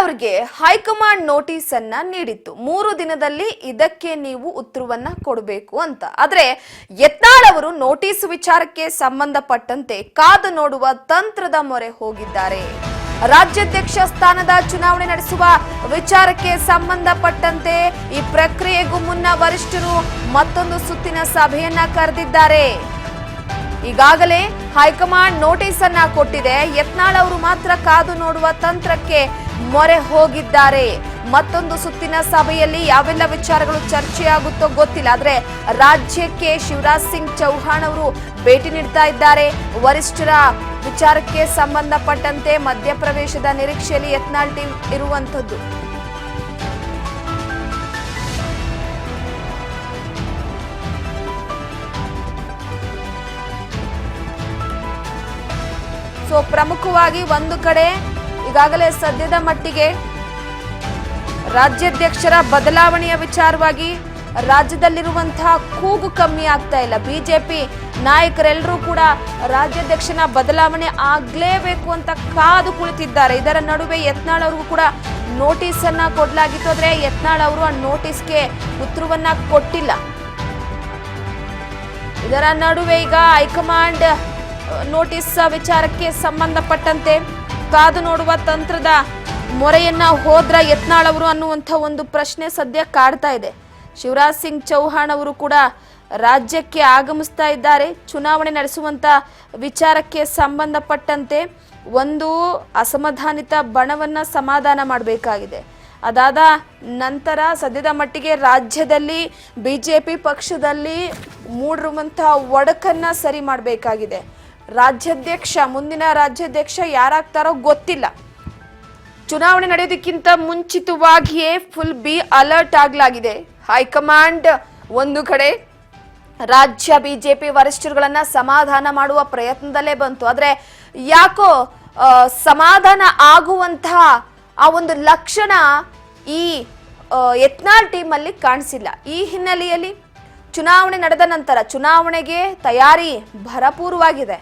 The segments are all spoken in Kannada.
ಅವರಿಗೆ ಹೈಕಮಾಂಡ್ ನೋಟಿಸ್ ಅನ್ನ ನೀಡಿತ್ತು 3 ದಿನದಲ್ಲಿ ಇದಕ್ಕೆ ನೀವು ಉತ್ತರವನ್ನ ಕೊಡಬೇಕು ಅಂತ. ಆದ್ರೆ ಯತ್ನಾಳ್ ಅವರು ನೋಟಿಸ್ ವಿಚಾರಕ್ಕೆ ಸಂಬಂಧಪಟ್ಟಂತೆ ಕಾದು ನೋಡುವ ತಂತ್ರದ ಮೊರೆ ಹೋಗಿದ್ದಾರೆ. ರಾಜ್ಯಾಧ್ಯಕ್ಷ ಸ್ಥಾನದ ಚುನಾವಣೆ ನಡೆಸುವ ವಿಚಾರಕ್ಕೆ ಸಂಬಂಧಪಟ್ಟಂತೆ ಈ ಪ್ರಕ್ರಿಯೆಗೂ ಮುನ್ನ ವರಿಷ್ಠರು ಮತ್ತೊಂದು ಸುತ್ತಿನ ಸಭೆಯನ್ನ ಕರೆದಿದ್ದಾರೆ. ಈಗಾಗಲೇ ಹೈಕಮಾಂಡ್ ನೋಟಿಸ್ ಅನ್ನ ಕೊಟ್ಟಿದೆ. ಯತ್ನಾಳ್ ಅವರು ಮಾತ್ರ ಕಾದು ನೋಡುವ ತಂತ್ರಕ್ಕೆ ಮೊರೆ ಹೋಗಿದ್ದಾರೆ. ಮತ್ತೊಂದು ಸುತ್ತಿನ ಸಭೆಯಲ್ಲಿ ಯಾವೆಲ್ಲ ವಿಚಾರಗಳು ಚರ್ಚೆಯಾಗುತ್ತೋ ಗೊತ್ತಿಲ್ಲ. ಆದ್ರೆ ರಾಜ್ಯಕ್ಕೆ ಶಿವರಾಜ್ ಸಿಂಗ್ ಚೌಹಾಣ್ ಅವರು ಭೇಟಿ ನೀಡ್ತಾ ಇದ್ದಾರೆ. ವರಿಷ್ಠರ ವಿಚಾರಕ್ಕೆ ಸಂಬಂಧಪಟ್ಟಂತೆ ಮಧ್ಯಪ್ರವೇಶದ ನಿರೀಕ್ಷೆಯಲ್ಲಿ ಯತ್ನಾಳ್ ಟೀಮ್ ಇರುವಂತದ್ದು. ಸೊ ಪ್ರಮುಖವಾಗಿ ಒಂದು ಕಡೆ ಈಗಾಗಲೇ ಸದ್ಯದ ಮಟ್ಟಿಗೆ ರಾಜ್ಯಾಧ್ಯಕ್ಷರ ಬದಲಾವಣೆಯ ವಿಚಾರವಾಗಿ ರಾಜ್ಯದಲ್ಲಿರುವಂತಹ ಕೂಗು ಕಮ್ಮಿ ಆಗ್ತಾ ಇಲ್ಲ. ಬಿಜೆಪಿ ನಾಯಕರೆಲ್ಲರೂ ಕೂಡ ರಾಜ್ಯಾಧ್ಯಕ್ಷನ ಬದಲಾವಣೆ ಆಗ್ಲೇಬೇಕು ಅಂತ ಕಾದು ಕುಳಿತಿದ್ದಾರೆ. ಇದರ ನಡುವೆ ಯತ್ನಾಳ್ ಅವ್ರಿಗೂ ಕೂಡ ನೋಟಿಸ್ ಅನ್ನ ಕೊಡಲಾಗಿತ್ತು. ಆದ್ರೆ ಯತ್ನಾಳ್ ಅವರು ಆ ನೋಟಿಸ್ಗೆ ಉತ್ತರವನ್ನ ಕೊಟ್ಟಿಲ್ಲ. ಇದರ ನಡುವೆ ಈಗ ಹೈಕಮಾಂಡ್ ನೋಟಿಸ್ ವಿಚಾರಕ್ಕೆ ಸಂಬಂಧಪಟ್ಟಂತೆ ಕಾದು ನೋಡುವ ತಂತ್ರದ ಮೊರೆಯನ್ನ ಹೋದ್ರ ಯತ್ನಾಳ್ ಅವರು ಅನ್ನುವಂಥ ಒಂದು ಪ್ರಶ್ನೆ ಸದ್ಯ ಕಾಡ್ತಾ ಇದೆ. ಶಿವರಾಜ್ ಸಿಂಗ್ ಚೌಹಾಣ್ ಅವರು ಕೂಡ ರಾಜ್ಯಕ್ಕೆ ಆಗಮಿಸ್ತಾ ಇದ್ದಾರೆ. ಚುನಾವಣೆ ನಡೆಸುವಂತ ವಿಚಾರಕ್ಕೆ ಸಂಬಂಧಪಟ್ಟಂತೆ ಒಂದು ಅಸಮಾಧಾನಿತ ಬಣವನ್ನ ಸಮಾಧಾನ ಮಾಡಬೇಕಾಗಿದೆ. ಅದಾದ ನಂತರ ಸದ್ಯದ ಮಟ್ಟಿಗೆ ರಾಜ್ಯದಲ್ಲಿ ಬಿಜೆಪಿ ಪಕ್ಷದಲ್ಲಿ ಮೂಡಿರುವಂತಹ ಒಡಕನ್ನ ಸರಿ ಮಾಡಬೇಕಾಗಿದೆ. ಮುಂದಿನ ರಾಜ್ಯಾಧ್ಯಕ್ಷ ಯಾರಾಗ್ತಾರೋ ಗೊತ್ತಿಲ್ಲ. ಚುನಾವಣೆ ನಡೆಯೋದಕ್ಕಿಂತ ಮುಂಚಿತವಾಗಿಯೇ ಫುಲ್ ಬಿ ಅಲರ್ಟ್ ಆಗಲಾಗಿದೆ. ಹೈಕಮಾಂಡ್ ಒಂದು ಕಡೆ ರಾಜ್ಯ ಬಿಜೆಪಿ ವರಿಷ್ಠರುಗಳನ್ನ ಸಮಾಧಾನ ಮಾಡುವ ಪ್ರಯತ್ನದಲ್ಲೇ ಬಂತು. ಆದ್ರೆ ಯಾಕೋ ಸಮಾಧಾನ ಆಗುವಂತಹ ಆ ಒಂದು ಲಕ್ಷಣ ಈ ಯತ್ನಾಳ್ ಟೀಮ್ ಅಲ್ಲಿ ಕಾಣಿಸಿಲ್ಲ. ಈ ಹಿನ್ನೆಲೆಯಲ್ಲಿ ಚುನಾವಣೆ ನಡೆದ ನಂತರ ಚುನಾವಣೆಗೆ ತಯಾರಿ ಭರಪೂರವಾಗಿದೆ.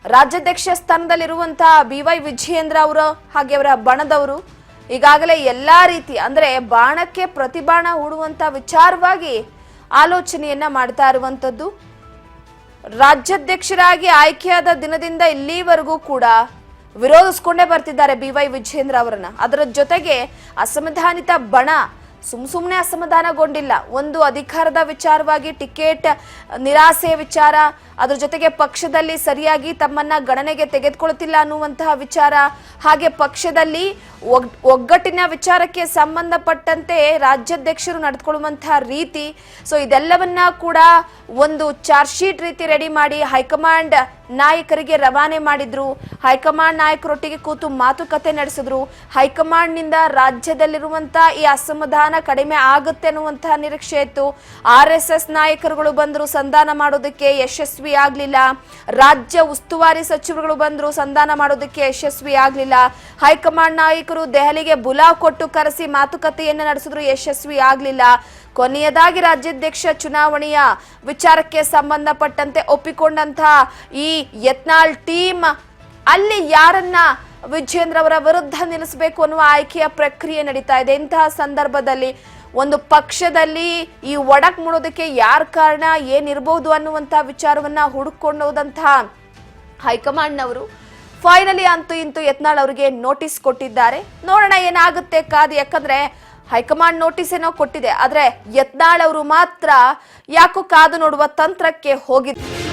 ರಾಜ್ಯಾಧ್ಯಕ್ಷ ಸ್ಥಾನದಲ್ಲಿರುವಂತಹ BY ವಿಜಯೇಂದ್ರ ಅವರು ಹಾಗೆ ಅವರ ಬಣದವರು ಈಗಾಗಲೇ ಎಲ್ಲಾ ರೀತಿ ಅಂದ್ರೆ ಬಾಣಕ್ಕೆ ಪ್ರತಿಬಾಣ ಹೂಡುವಂತ ವಿಚಾರವಾಗಿ ಆಲೋಚನೆಯನ್ನ ಮಾಡ್ತಾ ಇರುವಂತದ್ದು. ರಾಜ್ಯಾಧ್ಯಕ್ಷರಾಗಿ ಆಯ್ಕೆಯಾದ ದಿನದಿಂದ ಇಲ್ಲಿವರೆಗೂ ಕೂಡ ವಿರೋಧಿಸ್ಕೊಂಡೇ ಬರ್ತಿದ್ದಾರೆ BY ವಿಜಯೇಂದ್ರ ಅವರನ್ನ. ಅದರ ಜೊತೆಗೆ ಅಸಮಾಧಾನಿತ ಬಣ ಸುಮ್ಮನೆ ಅಸಮಾಧಾನಗೊಂಡಿಲ್ಲ. ಒಂದು ಅಧಿಕಾರದ ವಿಚಾರವಾಗಿ ಟಿಕೆಟ್ ನಿರಾಸೆ ವಿಚಾರ, ಅದ್ರ ಜೊತೆಗೆ ಪಕ್ಷದಲ್ಲಿ ಸರಿಯಾಗಿ ತಮ್ಮನ್ನ ಗಣನೆಗೆ ತೆಗೆದುಕೊಳ್ತಿಲ್ಲ ಅನ್ನುವಂತಹ ವಿಚಾರ, ಹಾಗೆ ಪಕ್ಷದಲ್ಲಿ ಒಗ್ಗಟ್ಟಿನ ವಿಚಾರಕ್ಕೆ ಸಂಬಂಧಪಟ್ಟಂತೆ ರಾಜ್ಯಾಧ್ಯಕ್ಷರು ನಡೆದುಕೊಳ್ಳುವಂತಹ ರೀತಿ, ಸೊ ಇದೆಲ್ಲವನ್ನ ಕೂಡ ಒಂದು ಚಾರ್ಜ್ ಶೀಟ್ ರೀತಿ ರೆಡಿ ಮಾಡಿ ಹೈಕಮಾಂಡ್ ನಾಯಕರಿಗೆ ರವಾನೆ ಮಾಡಿದ್ರು. ಹೈಕಮಾಂಡ್ ನಾಯಕರೊಟ್ಟಿಗೆ ಕೂತು ಮಾತುಕತೆ ನಡೆಸಿದ್ರು. ಹೈಕಮಾಂಡ್ ನಿಂದ ರಾಜ್ಯದಲ್ಲಿರುವಂತಹ ಈ ಅಸಮಾಧಾನ ಕಡಿಮೆ ಆಗುತ್ತೆ ಅನ್ನುವಂತಹ ನಿರೀಕ್ಷೆ ಇತ್ತು. RSS ನಾಯಕರುಗಳು ಬಂದ್ರು, ಸಂಧಾನ ಮಾಡೋದಕ್ಕೆ ಯಶಸ್ವಿ ಆಗ್ಲಿಲ್ಲ. ರಾಜ್ಯ ಉಸ್ತುವಾರಿ ಸಚಿವರುಗಳು ಬಂದ್ರು, ಸಂಧಾನ ಮಾಡೋದಕ್ಕೆ ಯಶಸ್ವಿ ಆಗ್ಲಿಲ್ಲ. ಹೈಕಮಾಂಡ್ ನಾಯಕರು ದೆಹಲಿಗೆ ಬುಲಾವ್ ಕೊಟ್ಟು ಕರೆಸಿ ಮಾತುಕತೆಯನ್ನ ನಡೆಸಿದ್ರು, ಯಶಸ್ವಿ ಆಗ್ಲಿಲ್ಲ. ಕೊನೆಯದಾಗಿ ರಾಜ್ಯಾಧ್ಯಕ್ಷ ಚುನಾವಣೆಯ ವಿಚಾರಕ್ಕೆ ಸಂಬಂಧಪಟ್ಟಂತೆ ಒಪ್ಪಿಕೊಂಡಂತಹ ಈ ಯತ್ನಾಳ್ ಟೀಮ್ ಅಲ್ಲಿ ಯಾರನ್ನ ವಿಜಯೇಂದ್ರ ಅವರ ವಿರುದ್ಧ ನಿಲ್ಲಿಸಬೇಕು ಅನ್ನುವ ಆಯ್ಕೆಯ ಪ್ರಕ್ರಿಯೆ ನಡೀತಾ ಇದೆ. ಇಂತಹ ಸಂದರ್ಭದಲ್ಲಿ ಒಂದು ಪಕ್ಷದಲ್ಲಿ ಈ ಒಡಕ್ ಮೂಡೋದಕ್ಕೆ ಯಾರ ಕಾರಣ ಏನಿರಬಹುದು ಅನ್ನುವಂತ ವಿಚಾರವನ್ನ ಹುಡುಕೊಂಡೋದಂತಹ ಹೈಕಮಾಂಡ್ನವರು ಫೈನಲಿ ಅಂತೂ ಇಂತೂ ಯತ್ನಾಳ್ ಅವರಿಗೆ ನೋಟಿಸ್ ಕೊಟ್ಟಿದ್ದಾರೆ. ನೋಡೋಣ ಏನಾಗುತ್ತೆ ಕಾದು. ಯಾಕಂದ್ರೆ ಹೈಕಮಾಂಡ್ ನೋಟಿಸ್ ಏನೋ ಕೊಟ್ಟಿದೆ, ಆದ್ರೆ ಯತ್ನಾಳ್ ಅವರು ಮಾತ್ರ ಯಾಕೋ ಕಾದು ನೋಡುವ ತಂತ್ರಕ್ಕೆ ಹೋಗಿದ್ದಾರೆ.